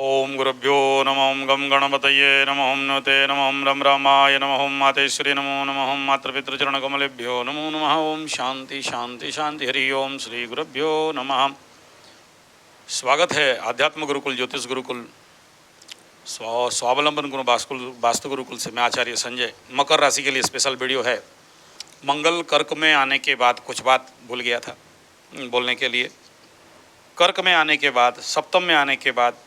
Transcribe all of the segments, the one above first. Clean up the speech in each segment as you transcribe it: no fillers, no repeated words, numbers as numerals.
ओम गुरुभ्यो नमः गम गणपतये नमः नते नमः रम रामाय नमः मातेश्वरी नमो नमः मातृपितृचरणकमलेभ्यो नमो नमः। ओम शांति शांति शांति हरि ओम श्री गुरुभ्यो नमः। स्वागत है आध्यात्म गुरुकुल ज्योतिष गुरुकुल स्वावलंबन गुरु वास्तु गुरुकुल से। मैं आचार्य संजय। मकर राशि के लिए स्पेशल वीडियो है। मंगल कर्क में आने के बाद कुछ बात भूल गया था बोलने के लिए। कर्क में आने के बाद, सप्तम में आने के बाद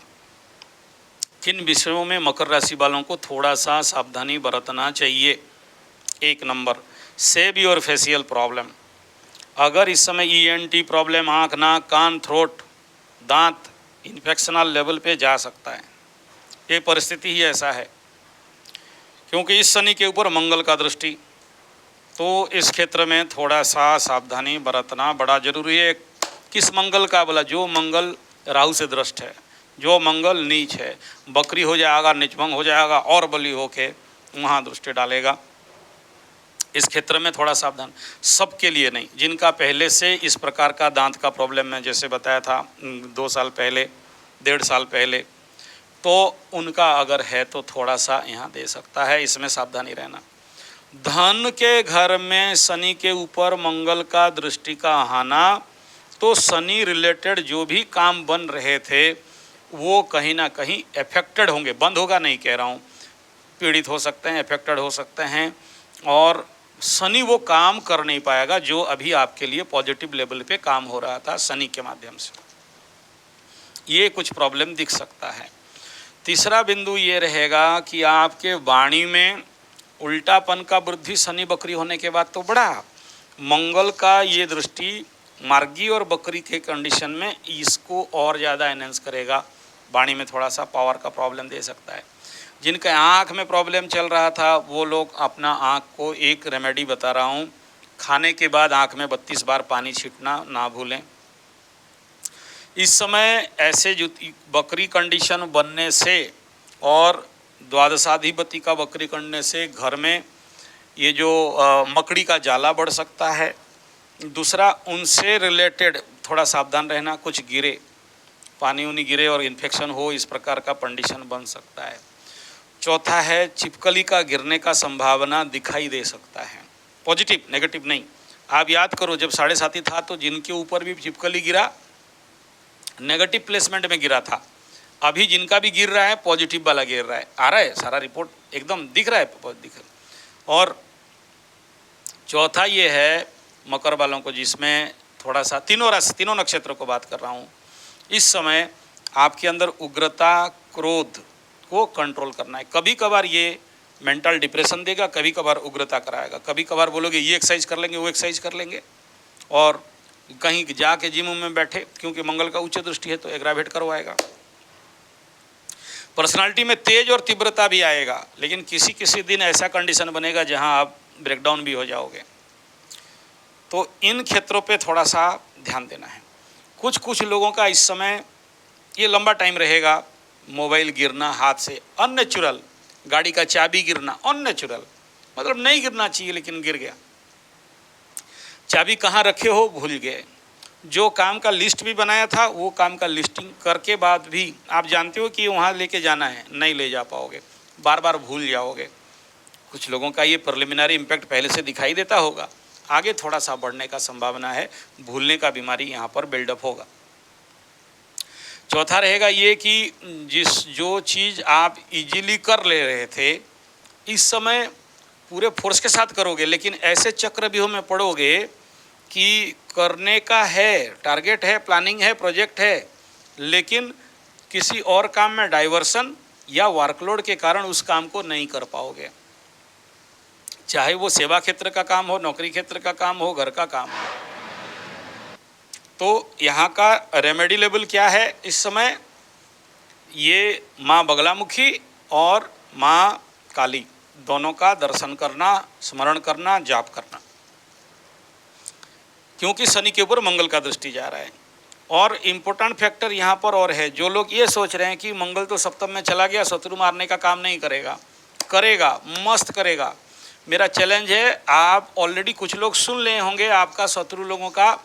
किन विषयों में मकर राशि वालों को थोड़ा सा सावधानी बरतना चाहिए। एक नंबर, सेब और फेशियल प्रॉब्लम। अगर इस समय ईएनटी प्रॉब्लम, आँख नाक कान थ्रोट दांत इन्फेक्शनल लेवल पे जा सकता है। ये परिस्थिति ही ऐसा है क्योंकि इस शनि के ऊपर मंगल का दृष्टि, तो इस क्षेत्र में थोड़ा सा सावधानी बरतना बड़ा जरूरी है। किस मंगल का बोला? जो मंगल राहु से दृष्ट है, जो मंगल नीच है, बकरी हो जाएगा, निचभंग हो जाएगा और बली होके वहाँ दृष्टि डालेगा। इस क्षेत्र में थोड़ा सावधान। सबके लिए नहीं, जिनका पहले से इस प्रकार का दांत का प्रॉब्लम मैं जैसे बताया था 2 साल पहले, 1.5 साल पहले, तो उनका अगर है तो थोड़ा सा यहाँ दे सकता है। इसमें सावधानी रहना। धन के घर में शनि के ऊपर मंगल का दृष्टि का आना, तो शनि रिलेटेड जो भी काम बन रहे थे वो कहीं ना कहीं अफेक्टेड होंगे। बंद होगा नहीं कह रहा हूँ, पीड़ित हो सकते हैं, अफेक्टेड हो सकते हैं, और शनि वो काम कर नहीं पाएगा जो अभी आपके लिए पॉजिटिव लेवल पे काम हो रहा था शनि के माध्यम से। ये कुछ प्रॉब्लम दिख सकता है। तीसरा बिंदु ये रहेगा कि आपके वाणी में उल्टापन का वृद्धि शनि बकरी होने के बाद तो बड़ा। मंगल का ये दृष्टि मार्गी और बकरी के कंडीशन में इसको और ज़्यादा एनहेंस करेगा। वाणी में थोड़ा सा पावर का प्रॉब्लम दे सकता है। जिनके आँख में प्रॉब्लम चल रहा था वो लोग अपना आँख को, एक रेमेडी बता रहा हूँ, खाने के बाद आँख में 32 बार पानी छींटना ना भूलें। इस समय ऐसे जो बकरी कंडीशन बनने से और द्वादशाधिपति का बकरी करने से घर में ये जो मकड़ी का जाला बढ़ सकता है। दूसरा, उनसे रिलेटेड थोड़ा सावधान रहना, कुछ गिरे, पानी उनी गिरे और इन्फेक्शन हो, इस प्रकार का कंडीशन बन सकता है। चौथा है, छिपकली का गिरने का संभावना दिखाई दे सकता है। पॉजिटिव, नेगेटिव नहीं। आप याद करो जब 7.5 था तो जिनके ऊपर भी छिपकली गिरा नेगेटिव प्लेसमेंट में गिरा था। अभी जिनका भी गिर रहा है पॉजिटिव वाला गिर रहा है। आ रहा है सारा रिपोर्ट एकदम दिख रहा है, दिख रहा है। और चौथा ये है मकर वालों को, जिसमें थोड़ा सा तीनों नक्षत्रों को बात कर रहा हूँ, इस समय आपके अंदर उग्रता, क्रोध को कंट्रोल करना है। कभी कभार ये मेंटल डिप्रेशन देगा, कभी कभार उग्रता कराएगा, कभी कभार बोलोगे ये एक्सरसाइज कर लेंगे, वो एक्सरसाइज कर लेंगे, और कहीं जाके जिम में बैठे, क्योंकि मंगल का उच्च दृष्टि है तो एग्रावेट करवाएगा। पर्सनालिटी में तेज और तीव्रता भी आएगा, लेकिन किसी किसी दिन ऐसा कंडीशन बनेगा जहां आप ब्रेकडाउन भी हो जाओगे। तो इन क्षेत्रों पे थोड़ा सा ध्यान देना है। कुछ लोगों का इस समय ये लंबा टाइम रहेगा, मोबाइल गिरना हाथ से अननेचुरल, गाड़ी का चाबी गिरना अननेचुरल, मतलब नहीं गिरना चाहिए लेकिन गिर गया। चाबी कहाँ रखे हो भूल गए। जो काम का लिस्ट भी बनाया था वो काम का लिस्टिंग करके बाद भी आप जानते हो कि वहाँ लेके जाना है, नहीं ले जा पाओगे, बार बार भूल जाओगे। कुछ लोगों का ये प्रिलिमिनरी इम्पैक्ट पहले से दिखाई देता होगा, आगे थोड़ा सा बढ़ने का संभावना है, भूलने का बीमारी यहाँ पर बिल्डअप होगा। चौथा रहेगा ये कि जो चीज़ आप इजीली कर ले रहे थे इस समय पूरे फोर्स के साथ करोगे, लेकिन ऐसे चक्रव्यूह में पड़ोगे कि करने का है, टारगेट है, प्लानिंग है, प्रोजेक्ट है, लेकिन किसी और काम में डाइवर्सन या वर्कलोड के कारण उस काम को नहीं कर पाओगे। चाहे वो सेवा क्षेत्र का काम हो, नौकरी क्षेत्र का काम हो, घर का काम हो। तो यहाँ का रेमेडी लेवल क्या है इस समय? ये माँ बगलामुखी और माँ काली दोनों का दर्शन करना, स्मरण करना, जाप करना, क्योंकि शनि के ऊपर मंगल का दृष्टि जा रहा है। और इम्पोर्टेंट फैक्टर यहाँ पर और है, जो लोग ये सोच रहे हैं कि मंगल तो सप्तम में चला गया, शत्रु मारने का काम नहीं करेगा, करेगा, मस्त करेगा। मेरा चैलेंज है, आप ऑलरेडी कुछ लोग सुन ले होंगे, आपका शत्रु लोगों का,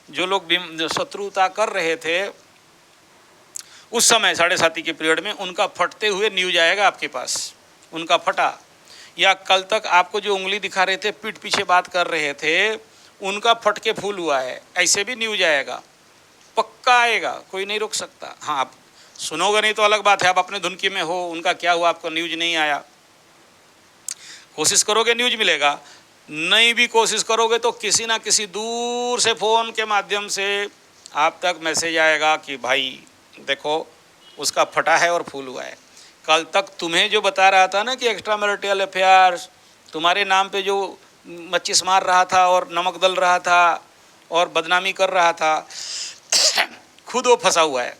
जो लोग शत्रुता कर रहे थे उस समय 7:30 के पीरियड में उनका फटते हुए न्यूज आएगा आपके पास, उनका फटा। या कल तक आपको जो उंगली दिखा रहे थे, पीठ पीछे बात कर रहे थे, उनका फट के फूल हुआ है, ऐसे भी न्यूज आएगा, पक्का आएगा, कोई नहीं रोक सकता। हाँ, आप सुनोगे नहीं तो अलग बात है, आप अपने धुनकी में हो, उनका क्या हुआ आपको न्यूज नहीं आया। कोशिश करोगे न्यूज मिलेगा, नहीं भी कोशिश करोगे तो किसी ना किसी दूर से फ़ोन के माध्यम से आप तक मैसेज आएगा कि भाई देखो उसका फटा है और फूल हुआ है। कल तक तुम्हें जो बता रहा था ना कि एक्स्ट्रा मैरिटल अफेयर्स, तुम्हारे नाम पे जो मच्चिस मार रहा था और नमक दल रहा था और बदनामी कर रहा था, खुद वो फंसा हुआ है।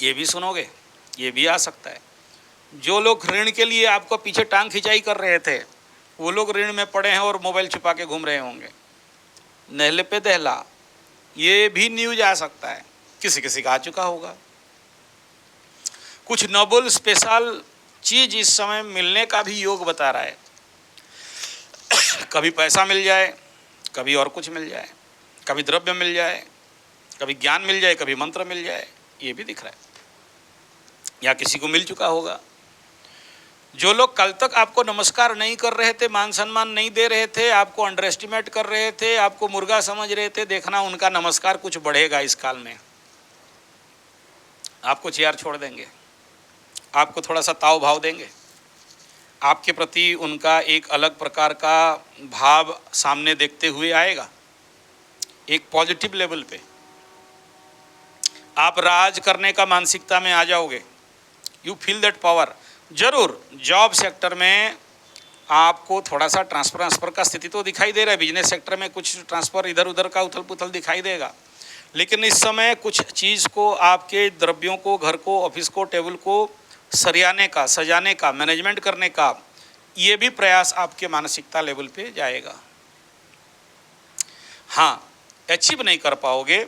ये भी सुनोगे, ये भी आ सकता है। जो लोग ऋण के लिए आपको पीछे टांग खिंचाई कर रहे थे, वो लोग ऋण में पड़े हैं और मोबाइल छुपा के घूम रहे होंगे, नहले पे दहला। ये भी न्यूज आ सकता है, किसी किसी का आ चुका होगा। कुछ नोबल स्पेशल चीज़ इस समय मिलने का भी योग बता रहा है। कभी पैसा मिल जाए, कभी और कुछ मिल जाए, कभी द्रव्य मिल जाए, कभी ज्ञान मिल जाए, कभी मंत्र मिल जाए, ये भी दिख रहा है। या किसी को मिल चुका होगा। जो लोग कल तक आपको नमस्कार नहीं कर रहे थे, मान सम्मान नहीं दे रहे थे, आपको अंडर एस्टिमेट कर रहे थे, आपको मुर्गा समझ रहे थे, देखना उनका नमस्कार कुछ बढ़ेगा इस काल में। आपको चेयर छोड़ देंगे, आपको थोड़ा सा ताव भाव देंगे, आपके प्रति उनका एक अलग प्रकार का भाव सामने देखते हुए आएगा, एक पॉजिटिव लेवल पे। आप राज करने का मानसिकता में आ जाओगे, यू फील दैट पावर। जरूर जॉब सेक्टर में आपको थोड़ा सा ट्रांसफर का स्थिति तो दिखाई दे रहा है, बिजनेस सेक्टर में कुछ ट्रांसफ़र इधर उधर का उथल पुथल दिखाई देगा, लेकिन इस समय कुछ चीज़ को, आपके द्रव्यों को, घर को, ऑफिस को, टेबल को सरियाने का, सजाने का, मैनेजमेंट करने का, ये भी प्रयास आपके मानसिकता लेवल पे जाएगा। हाँ, अचीव नहीं कर पाओगे।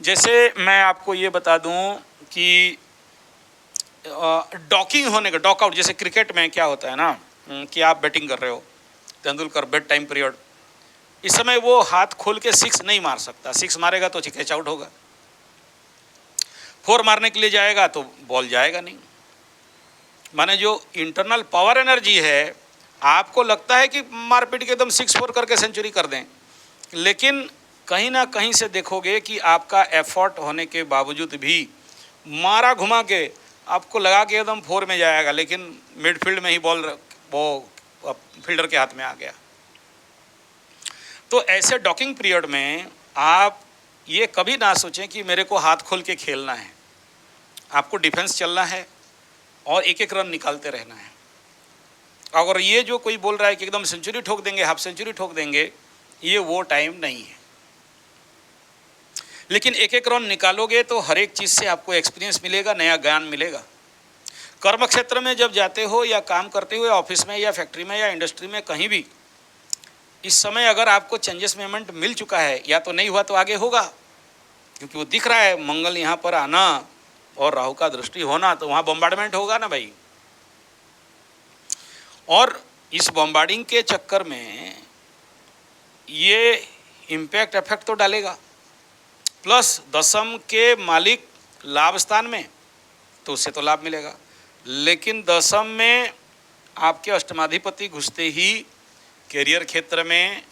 जैसे मैं आपको ये बता दूं कि डॉकिंग होने का, डॉकआउट, जैसे क्रिकेट में क्या होता है ना कि आप बैटिंग कर रहे हो, तेंदुलकर बेड टाइम पीरियड, इस समय वो हाथ खोल के सिक्स नहीं मार सकता, सिक्स मारेगा तो कैच आउट होगा, फोर मारने के लिए जाएगा तो बॉल जाएगा नहीं। माने जो इंटरनल पावर एनर्जी है, आपको लगता है कि मारपीट के एकदम 6-4 करके सेंचुरी कर दें, लेकिन कहीं ना कहीं से देखोगे कि आपका एफर्ट होने के बावजूद भी मारा घुमा के आपको लगा कि एकदम 4 में जाएगा, लेकिन मिडफील्ड में ही बॉल वो फील्डर के हाथ में आ गया। तो ऐसे डॉकिंग पीरियड में आप ये कभी ना सोचें कि मेरे को हाथ खोल के खेलना है। आपको डिफेंस चलना है और एक एक रन निकालते रहना है। अगर ये जो कोई बोल रहा है कि एकदम सेंचुरी ठोक देंगे, हाफ सेंचुरी ठोक देंगे, ये वो टाइम नहीं है। लेकिन एक एक रन निकालोगे तो हर एक चीज़ से आपको एक्सपीरियंस मिलेगा, नया ज्ञान मिलेगा। कर्म क्षेत्र में जब जाते हो या काम करते हुए ऑफिस में या फैक्ट्री में या इंडस्ट्री में कहीं भी, इस समय अगर आपको चेंजेस मूवमेंट मिल चुका है या तो नहीं हुआ तो आगे होगा, क्योंकि वो दिख रहा है मंगल यहाँ पर आना और राहु का दृष्टि होना, तो वहाँ बम्बार्डमेंट होगा ना भाई। और इस बम्बार्डिंग के चक्कर में ये इम्पैक्ट इफेक्ट तो डालेगा, प्लस दशम के मालिक लाभ स्थान में, तो उससे तो लाभ मिलेगा। लेकिन दशम में आपके अष्टमाधिपति घुसते ही कैरियर क्षेत्र में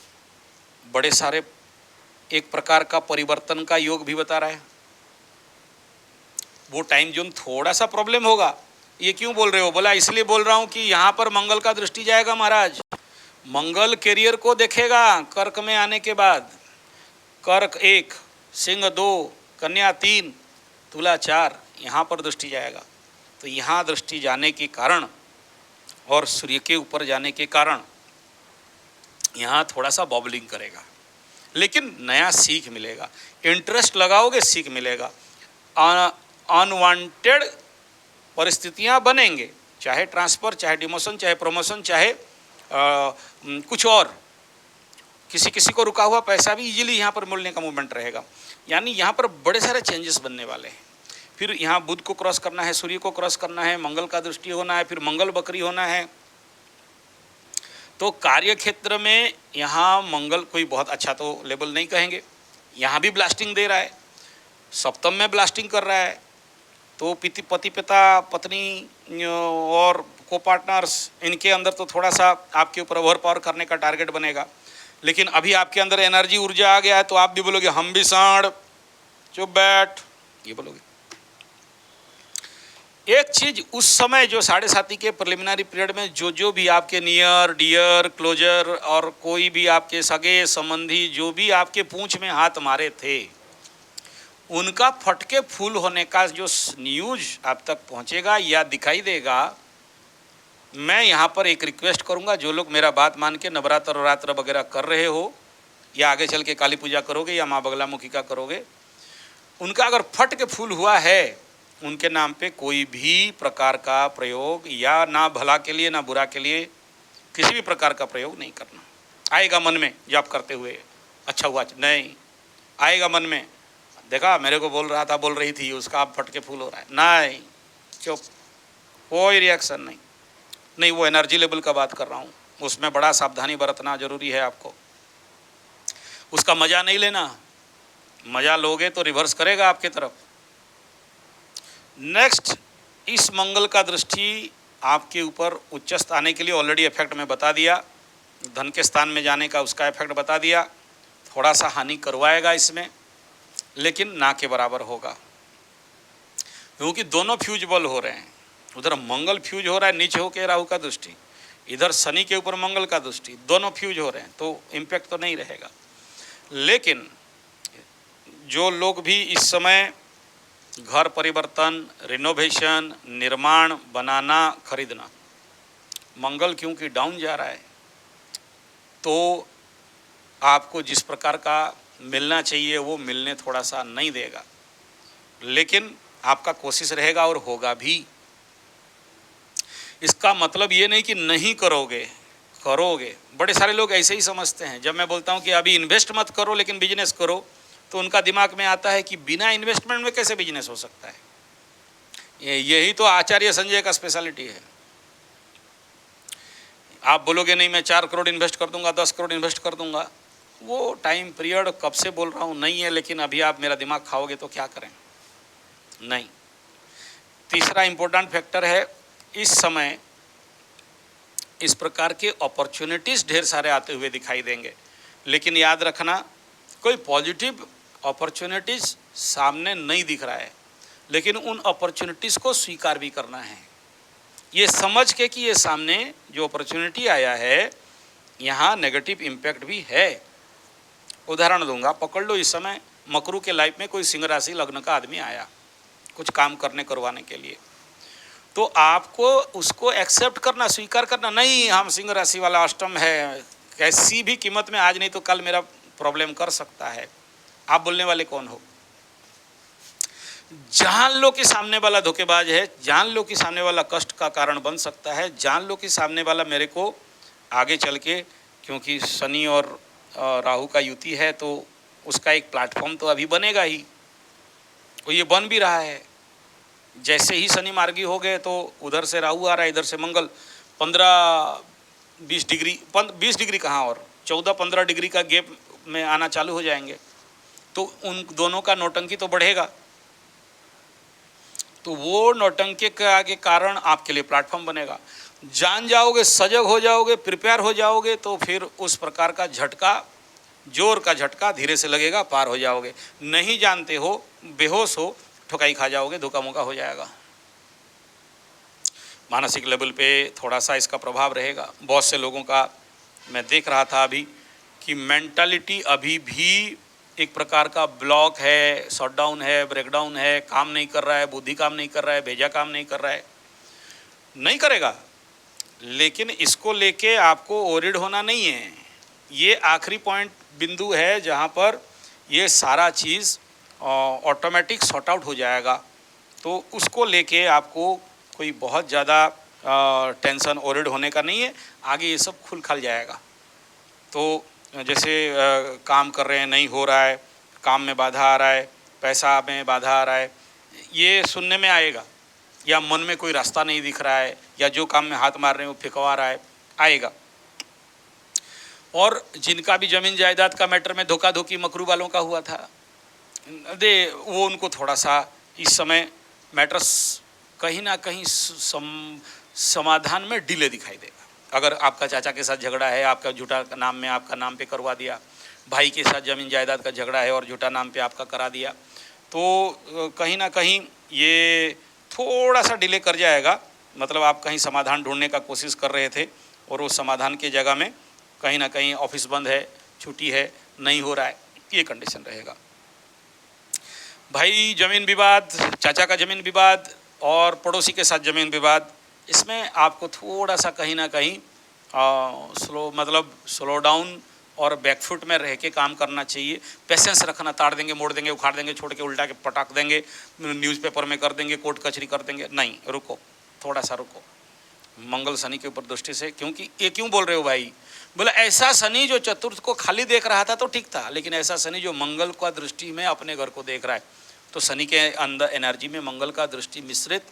बड़े सारे एक प्रकार का परिवर्तन का योग भी बता रहा है। वो टाइम जोन थोड़ा सा प्रॉब्लम होगा। ये क्यों बोल रहे हो? बोला इसलिए बोल रहा हूँ कि यहाँ पर मंगल का दृष्टि जाएगा महाराज। मंगल कैरियर को देखेगा कर्क में आने के बाद। कर्क 1, सिंह 2, कन्या 3, तुला 4, यहाँ पर दृष्टि जाएगा। तो यहाँ दृष्टि जाने के कारण और सूर्य के ऊपर जाने के कारण यहाँ थोड़ा सा बॉबलिंग करेगा, लेकिन नया सीख मिलेगा। इंटरेस्ट लगाओगे, सीख मिलेगा। अनवांटेड परिस्थितियाँ बनेंगे, चाहे ट्रांसफ़र, चाहे डिमोशन, चाहे प्रमोशन, चाहे कुछ और। किसी किसी को रुका हुआ पैसा भी इजीली यहाँ पर मिलने का मूवमेंट रहेगा। यानी यहाँ पर बड़े सारे चेंजेस बनने वाले हैं। फिर यहाँ बुध को क्रॉस करना है, सूर्य को क्रॉस करना है, मंगल का दृष्टि होना है, फिर मंगल बकरी होना है। तो कार्य क्षेत्र में यहाँ मंगल कोई बहुत अच्छा तो लेवल नहीं कहेंगे, यहाँ भी ब्लास्टिंग दे रहा है, सप्तम में ब्लास्टिंग कर रहा है, तो पति पिता पत्नी और को पार्टनर्स, इनके अंदर तो थोड़ा सा आपके ऊपर ओवर पावर करने का टारगेट बनेगा। लेकिन अभी आपके अंदर एनर्जी ऊर्जा आ गया है तो आप भी बोलोगे हम भी सांड, चुप बैठ, ये बोलोगे। एक चीज उस समय जो 7.5 के प्रिलिमिनरी पीरियड में जो भी आपके नियर डियर क्लोजर और कोई भी आपके सगे संबंधी जो भी आपके पूंछ में हाथ मारे थे, उनका फटके फूल होने का जो न्यूज आप तक पहुंचेगा या दिखाई देगा, मैं यहाँ पर एक रिक्वेस्ट करूँगा, जो लोग मेरा बात मान के नवरात्र और रात्र वगैरह कर रहे हो या आगे चल के काली पूजा करोगे या माँ बगलामुखी का करोगे, उनका अगर फट के फूल हुआ है, उनके नाम पे कोई भी प्रकार का प्रयोग या ना भला के लिए ना बुरा के लिए किसी भी प्रकार का प्रयोग नहीं करना। आएगा मन में जब करते हुए अच्छा हुआ, नहीं आएगा मन में, देखा मेरे को बोल रहा था बोल रही थी उसका आप फट के फूल हो रहा है, नहीं, चुप, कोई रिएक्शन नहीं। नहीं, वो एनर्जी लेवल का बात कर रहा हूँ, उसमें बड़ा सावधानी बरतना जरूरी है आपको। उसका मज़ा नहीं लेना, मज़ा लोगे तो रिवर्स करेगा आपके तरफ। नेक्स्ट, इस मंगल का दृष्टि आपके ऊपर उच्चस्थ आने के लिए ऑलरेडी इफेक्ट में बता दिया, धन के स्थान में जाने का उसका इफेक्ट बता दिया, थोड़ा सा हानि करवाएगा इसमें, लेकिन ना के बराबर होगा, क्योंकि दोनों फ्यूजबल हो रहे हैं। उधर मंगल फ्यूज हो रहा है नीचे होकर राहु का दृष्टि, इधर शनि के ऊपर मंगल का दृष्टि, दोनों फ्यूज हो रहे हैं, तो इम्पैक्ट तो नहीं रहेगा। लेकिन जो लोग भी इस समय घर परिवर्तन, रिनोवेशन, निर्माण, बनाना, खरीदना, मंगल क्योंकि डाउन जा रहा है, तो आपको जिस प्रकार का मिलना चाहिए वो मिलने थोड़ा सा नहीं देगा, लेकिन आपका कोशिश रहेगा और होगा भी। इसका मतलब ये नहीं कि नहीं करोगे, करोगे। बड़े सारे लोग ऐसे ही समझते हैं। जब मैं बोलता हूँ कि अभी इन्वेस्ट मत करो लेकिन बिजनेस करो, तो उनका दिमाग में आता है कि बिना इन्वेस्टमेंट में कैसे बिजनेस हो सकता है। यही तो आचार्य संजय का स्पेशलिटी है। आप बोलोगे नहीं मैं 4 करोड़ इन्वेस्ट कर दूंगा, 10 करोड़ इन्वेस्ट कर दूंगा, वो टाइम पीरियड कब से बोल रहा हूँ नहीं है, लेकिन अभी आप मेरा दिमाग खाओगे तो क्या करें, नहीं। तीसरा इम्पोर्टेंट फैक्टर है, इस समय इस प्रकार के अपॉर्चुनिटीज़ ढेर सारे आते हुए दिखाई देंगे, लेकिन याद रखना कोई पॉजिटिव अपॉर्चुनिटीज़ सामने नहीं दिख रहा है, लेकिन उन अपॉर्चुनिटीज़ को स्वीकार भी करना है, ये समझ के कि ये सामने जो अपॉर्चुनिटी आया है यहाँ नेगेटिव इम्पैक्ट भी है। उदाहरण दूंगा, पकड़ लो इस समय मकरू के लाइफ में कोई सिंह राशि लग्न का आदमी आया कुछ काम करवाने के लिए, तो आपको उसको एक्सेप्ट करना, स्वीकार करना, नहीं हम सिंह राशि वाला अष्टम है, कैसी भी कीमत में आज नहीं तो कल मेरा प्रॉब्लम कर सकता है। आप बोलने वाले कौन हो? जान लो कि सामने वाला धोखेबाज है, जान लो कि सामने वाला कष्ट का कारण बन सकता है, जान लो कि सामने वाला मेरे को आगे चल के, क्योंकि शनि और राहु का युति है तो उसका एक प्लेटफॉर्म तो अभी बनेगा ही, और ये बन भी रहा है। जैसे ही शनि मार्गी हो गए तो उधर से राहु आ रहा है, इधर से मंगल, 15-20 डिग्री, 20 डिग्री कहाँ, और 14-15 डिग्री का गैप में आना चालू हो जाएंगे, तो उन दोनों का नौटंकी तो बढ़ेगा। तो वो नौटंकी के कारण आपके लिए प्लेटफॉर्म बनेगा। जान जाओगे, सजग हो जाओगे, प्रिपेयर हो जाओगे, तो फिर उस प्रकार का झटका, जोर का झटका धीरे से लगेगा, पार हो जाओगे। नहीं जानते हो, बेहोश हो, ठुकाई खा जाओगे, धोखा मोका हो जाएगा। मानसिक लेवल पे थोड़ा सा इसका प्रभाव रहेगा। बहुत से लोगों का मैं देख रहा था अभी कि मेंटालिटी अभी भी एक प्रकार का ब्लॉक है, शटडाउन है, ब्रेकडाउन है, काम नहीं कर रहा है, बुद्धि काम नहीं कर रहा है, भेजा काम नहीं कर रहा है, नहीं करेगा। लेकिन इसको लेके आपको ओरिड होना नहीं है। ये आखिरी पॉइंट बिंदु है जहाँ पर ये सारा चीज़ ऑटोमेटिक सॉर्ट आउट हो जाएगा। तो उसको लेके आपको कोई बहुत ज़्यादा टेंशन ओरिड होने का नहीं है, आगे ये सब खुल खल जाएगा। तो जैसे काम कर रहे हैं नहीं हो रहा है, काम में बाधा आ रहा है, पैसा में बाधा आ रहा है, ये सुनने में आएगा, या मन में कोई रास्ता नहीं दिख रहा है, या जो काम में हाथ मार रहे हैं वो फिकवा रहा है, आएगा। और जिनका भी ज़मीन जायदाद का मैटर में धोखा धोखी मकरू वालों का हुआ था, वो उनको थोड़ा सा इस समय मैटर्स कहीं ना कहीं समाधान में डिले दिखाई देगा। अगर आपका चाचा के साथ झगड़ा है, आपका झूठा नाम में आपका नाम पे करवा दिया, भाई के साथ ज़मीन जायदाद का झगड़ा है और झूठा नाम पे आपका करा दिया, तो कहीं ना कहीं ये थोड़ा सा डिले कर जाएगा। मतलब आप कहीं समाधान ढूंढने का कोशिश कर रहे थे और उस समाधान की जगह में कहीं ना कहीं ऑफिस बंद है, छुट्टी है, नहीं हो रहा है, ये कंडीशन रहेगा। भाई ज़मीन विवाद, चाचा का ज़मीन विवाद और पड़ोसी के साथ ज़मीन विवाद, इसमें आपको थोड़ा सा कहीं ना कहीं स्लो डाउन और बैकफुट में रह के काम करना चाहिए। पेशेंस रखना, ताड़ देंगे, मोड़ देंगे, उखाड़ देंगे, छोड़ के उल्टा के पटाख देंगे, न्यूज़पेपर में कर देंगे, कोर्ट कचहरी कर देंगे, नहीं, रुको, थोड़ा सा रुको। मंगल शनि के ऊपर दृष्टि से, क्योंकि ये क्यों बोल रहे हो भाई, बोला ऐसा शनि जो चतुर्थ को खाली देख रहा था तो ठीक था, लेकिन ऐसा शनि जो मंगल का दृष्टि में अपने घर को देख रहा है, तो शनि के अंदर एनर्जी में मंगल का दृष्टि मिश्रित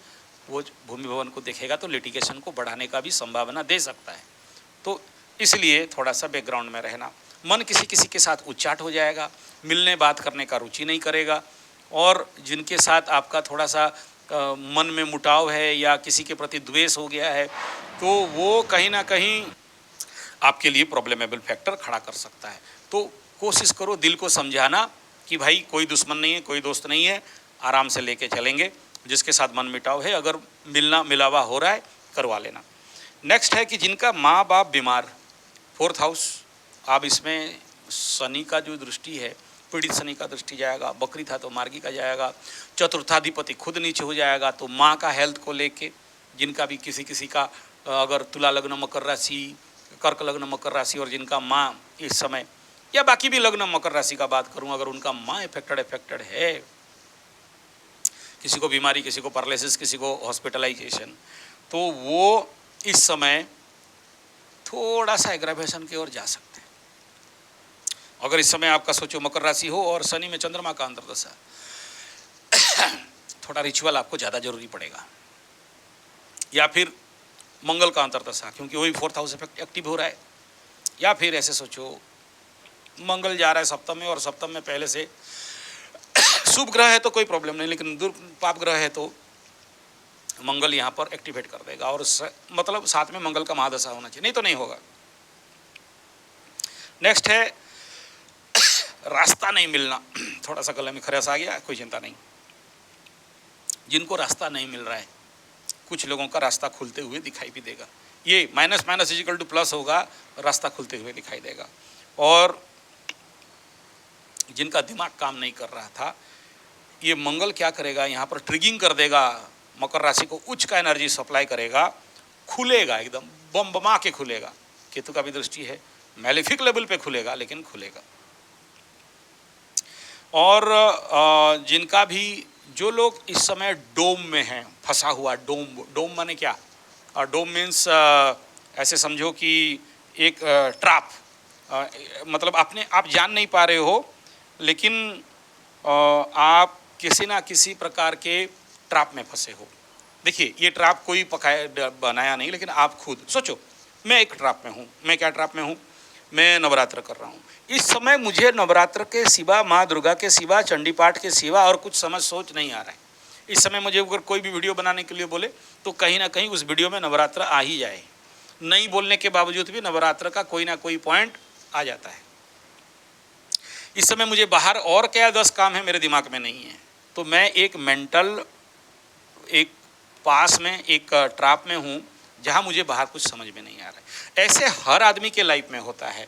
वो भूमि भवन को देखेगा तो लिटिगेशन को बढ़ाने का भी संभावना दे सकता है। तो इसलिए थोड़ा सा बैकग्राउंड में रहना। मन किसी किसी के साथ उच्चाट हो जाएगा, मिलने बात करने का रुचि नहीं करेगा, और जिनके साथ आपका थोड़ा सा मन में मुटाव है या किसी के प्रति द्वेष हो गया है, तो वो कहीं ना कहीं आपके लिए प्रॉब्लमेबल फैक्टर खड़ा कर सकता है। तो कोशिश करो दिल को समझाना कि भाई कोई दुश्मन नहीं है, कोई दोस्त नहीं है, आराम से लेके चलेंगे। जिसके साथ मन मिटाव है, अगर मिलना मिलावा हो रहा है, करवा लेना। नेक्स्ट है कि जिनका माँ बाप बीमार, 4th हाउस, अब इसमें शनि का जो दृष्टि है, पीड़ित शनि का दृष्टि जाएगा, बकरी था तो मार्गी का जाएगा, चतुर्थाधिपति खुद नीचे हो जाएगा, तो माँ का हेल्थ को लेके, जिनका भी किसी का अगर तुला लग्न मकर राशि, कर्क लग्न मकर राशि और जिनका माँ इस समय, या बाकी भी लग्न मकर राशि का बात करूं, अगर उनका माँ इफेक्टेड है, किसी को बीमारी, किसी को पैरालिसिस, किसी को हॉस्पिटलाइजेशन, तो वो इस समय थोड़ा सा एग्रावेशन की ओर जा सकते हैं। अगर इस समय आपका सोचो मकर राशि हो और शनि में चंद्रमा का अंतर्दशा, थोड़ा रिचुअल आपको ज़्यादा जरूरी पड़ेगा, या फिर मंगल का अंतर्दशा, क्योंकि वही 4th हाउस इफेक्ट एक्टिव हो रहा है, या फिर ऐसे सोचो मंगल जा रहा है सप्तम में और सप्तम में पहले से शुभ ग्रह है तो कोई प्रॉब्लम नहीं, लेकिन दुर्पाप ग्रह है तो मंगल यहाँ पर एक्टिवेट कर देगा, और मतलब साथ में मंगल का महादशा होना चाहिए, नहीं तो नहीं होगा। नेक्स्ट है रास्ता नहीं मिलना, थोड़ा सा गले में खराश आ गया, कोई चिंता नहीं। जिनको रास्ता नहीं मिल रहा है, कुछ लोगों का रास्ता खुलते हुए दिखाई भी देगा, ये minus minus equal two plus होगा, रास्ता खुलते हुए दिखाई देगा। और जिनका दिमाग काम नहीं कर रहा था, ये मंगल क्या करेगा, यहाँ पर ट्रिगिंग कर देगा, मकर राशि को उच्च का एनर्जी सप्लाई करेगा, खुलेगा, एकदम बम बमा के खुलेगा। केतु का भी दृष्टि है, मैलेफिक लेवल पे खुलेगा, लेकिन खुलेगा। और जिनका भी, जो लोग इस समय डोम में हैं, फंसा हुआ, डोम माने क्या, डोम मीन्स ऐसे समझो कि एक ट्रैप, मतलब आप जान नहीं पा रहे हो, लेकिन आप किसी ना किसी प्रकार के ट्रैप में फंसे हो। देखिए, ये ट्रैप कोई बनाया नहीं, लेकिन आप खुद सोचो, मैं एक ट्रैप में हूँ। मैं क्या ट्रैप में हूँ, मैं नवरात्र कर रहा हूँ। इस समय मुझे नवरात्र के सिवा, माँ दुर्गा के सिवा, चंडी पाठ के सिवा और कुछ सोच नहीं आ रहा है। इस समय मुझे अगर कोई भी वीडियो बनाने के लिए बोले तो कहीं ना कहीं उस वीडियो में नवरात्र आ ही जाए, नहीं बोलने के बावजूद भी नवरात्र का कोई ना कोई पॉइंट आ जाता है। इस समय मुझे बाहर और क्या 10 काम है, मेरे दिमाग में नहीं है, तो मैं एक मेंटल, एक पास में एक ट्रैप में हूँ जहाँ मुझे बाहर कुछ समझ में नहीं आ रहा है। ऐसे हर आदमी के लाइफ में होता है,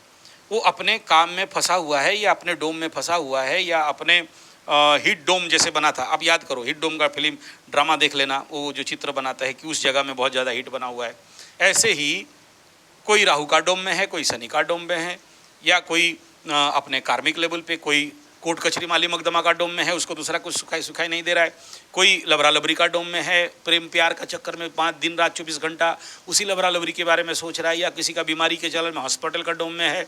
वो अपने काम में फंसा हुआ है, या अपने डोम में फंसा हुआ है, या अपने हिट डोम जैसे बना था। आप याद करो, हिट डोम का फिल्म ड्रामा देख लेना, वो जो चित्र बनाता है कि उस जगह में बहुत ज़्यादा हिट बना हुआ है। ऐसे ही कोई राहु का डोम में है, कोई शनि का डोम में है, या कोई अपने कार्मिक लेवल पे, कोई कोर्ट कचहरी माली मकदमा का डोम में है, उसको दूसरा कुछ सुखाई नहीं दे रहा है, कोई लबरा लबरी का डोम में है, प्रेम प्यार का चक्कर में 5 दिन रात 24 घंटा उसी लबरा लबरी के बारे में सोच रहा है, या किसी का बीमारी के चलन में हॉस्पिटल का डोम में है।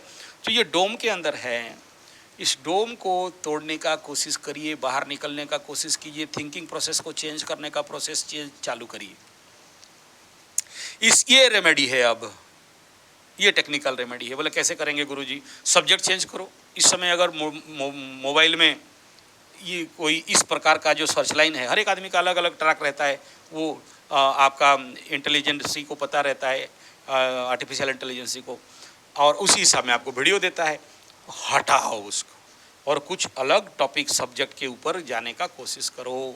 तो ये डोम के अंदर है, इस डोम को तोड़ने का कोशिश करिए, बाहर निकलने का कोशिश कीजिए, थिंकिंग प्रोसेस को चेंज करने का प्रोसेस चालू करिए। ये रेमेडी है, अब ये टेक्निकल रेमेडी है। बोले कैसे करेंगे गुरुजी? सब्जेक्ट चेंज करो। इस समय अगर मोबाइल में ये कोई इस प्रकार का जो सर्च लाइन है, हर एक आदमी का अलग अलग ट्रैक रहता है, वो आपका इंटेलिजेंसी को पता रहता है, आर्टिफिशियल इंटेलिजेंसी को, और उसी हिसाब में आपको वीडियो देता है। हटाओ उसको और कुछ अलग टॉपिक सब्जेक्ट के ऊपर जाने का कोशिश करो,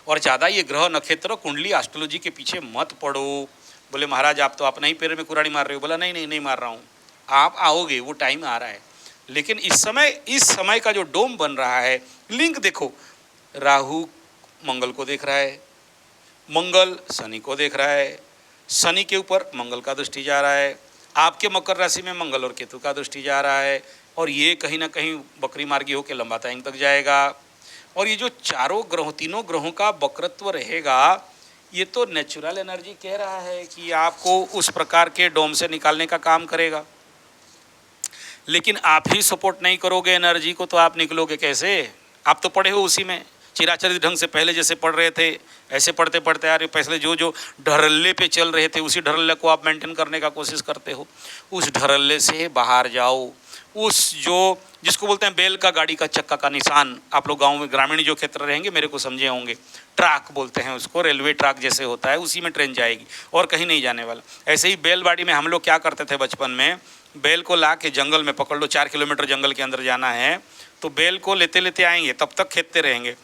और ज़्यादा ये ग्रह नक्षत्र कुंडली एस्ट्रोलॉजी के पीछे मत पड़ो। बोले महाराज आप तो अपने ही पैर में कुराड़ी मार रहे हो। बोला नहीं मार रहा हूँ, आप आओगे, वो टाइम आ रहा है। लेकिन इस समय का जो डोम बन रहा है, लिंक देखो, राहु मंगल को देख रहा है, मंगल शनि को देख रहा है, शनि के ऊपर मंगल का दृष्टि जा रहा है, आपके मकर राशि में मंगल और केतु का दृष्टि जा रहा है, और ये कहीं ना कहीं बकरी मार्गी होकर लंबा टाइम तक जाएगा। और ये जो तीनों ग्रहों का वक्रत्व रहेगा, ये तो नेचुरल एनर्जी कह रहा है कि आपको उस प्रकार के डोम से निकालने का काम करेगा। लेकिन आप ही सपोर्ट नहीं करोगे एनर्जी को, तो आप निकलोगे कैसे? आप तो पढ़े हो उसी में, चिराचरित ढंग से पहले जैसे पढ़ रहे थे, ऐसे पढ़ते पढ़ते आ रहे, पहले जो ढरल्ले पे चल रहे थे, उसी ढरल्ले को आप मेंटेन करने का कोशिश करते हो। उस ढरल्ले से बाहर जाओ। उस जो जिसको बोलते हैं बैल का गाड़ी का चक्का का निशान, आप लोग गाँव में ग्रामीण जो क्षेत्र रहेंगे मेरे को समझे होंगे, ट्रैक बोलते हैं उसको, रेलवे ट्रैक जैसे होता है, उसी में ट्रेन जाएगी और कहीं नहीं जाने वाला। ऐसे ही बैलगाड़ी में हम लोग क्या करते थे बचपन में, बैल को ला के जंगल में पकड़ लो, 4 किलोमीटर जंगल के अंदर जाना है, तो बैल को लेते लेते आएंगे, तब तक खेदते रहेंगे।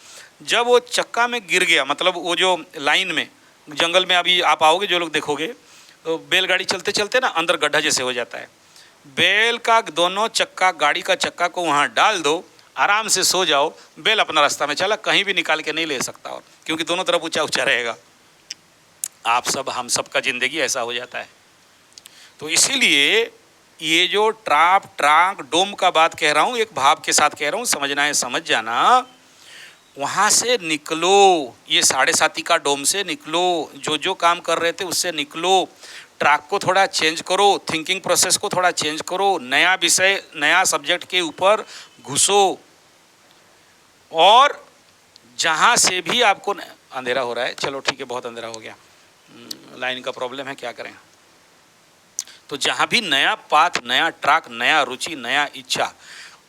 जब वो चक्का में गिर गया, मतलब वो जो लाइन में जंगल में अभी आप आओगे, जो लोग देखोगे, तो बैलगाड़ी चलते चलते ना अंदर गड्ढा जैसे हो जाता है। बैल का दोनों चक्का, गाड़ी का चक्का को वहाँ डाल दो, आराम से सो जाओ, बैल अपना रास्ता में चला, कहीं भी निकाल के नहीं ले सकता, और क्योंकि दोनों तरफ ऊंचा ऊंचा रहेगा। आप सब, हम सब का जिंदगी ऐसा हो जाता है। तो इसीलिए ये जो ट्राक डोम का बात कह रहा हूँ, एक भाव के साथ कह रहा हूँ, समझना है समझ जाना। वहाँ से निकलो, ये 7.5 का डोम से निकलो, जो काम कर रहे थे उससे निकलो, ट्रैक को थोड़ा चेंज करो, थिंकिंग प्रोसेस को थोड़ा चेंज करो, नया विषय, नया सब्जेक्ट के ऊपर घुसो। और जहाँ से भी आपको अंधेरा हो रहा है, चलो ठीक है, बहुत अंधेरा हो गया, लाइन का प्रॉब्लम है, क्या करें। तो जहाँ भी नया पाथ, नया ट्रैक, नया रुचि, नया इच्छा,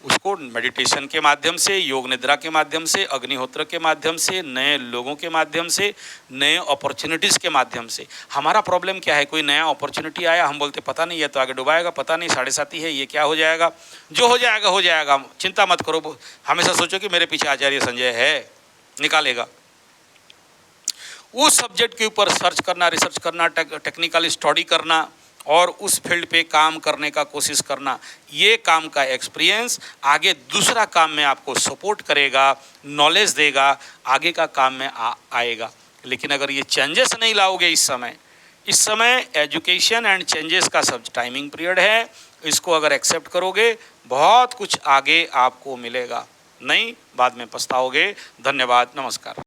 उसको मेडिटेशन के माध्यम से, योग निद्रा के माध्यम से, अग्निहोत्र के माध्यम से, नए लोगों के माध्यम से, नए अपॉर्चुनिटीज़ के माध्यम से। हमारा प्रॉब्लम क्या है, कोई नया अपॉर्चुनिटी आया, हम बोलते पता नहीं, ये तो आगे डुबाएगा, पता नहीं 7.5 है, ये क्या हो जाएगा। जो हो जाएगा हो जाएगा, चिंता मत करो। हमेशा सोचो कि मेरे पीछे आचार्य संजय है, निकालेगा। उस सब्जेक्ट के ऊपर सर्च करना, रिसर्च करना, टेक्निकल स्टडी करना, और उस फील्ड पे काम करने का कोशिश करना, ये काम का एक्सपीरियंस आगे दूसरा काम में आपको सपोर्ट करेगा, नॉलेज देगा, आगे का काम में आएगा। लेकिन अगर ये चेंजेस नहीं लाओगे इस समय एजुकेशन एंड चेंजेस का सब टाइमिंग पीरियड है, इसको अगर एक्सेप्ट करोगे, बहुत कुछ आगे आपको मिलेगा, नहीं बाद में पछताओगे। धन्यवाद, नमस्कार।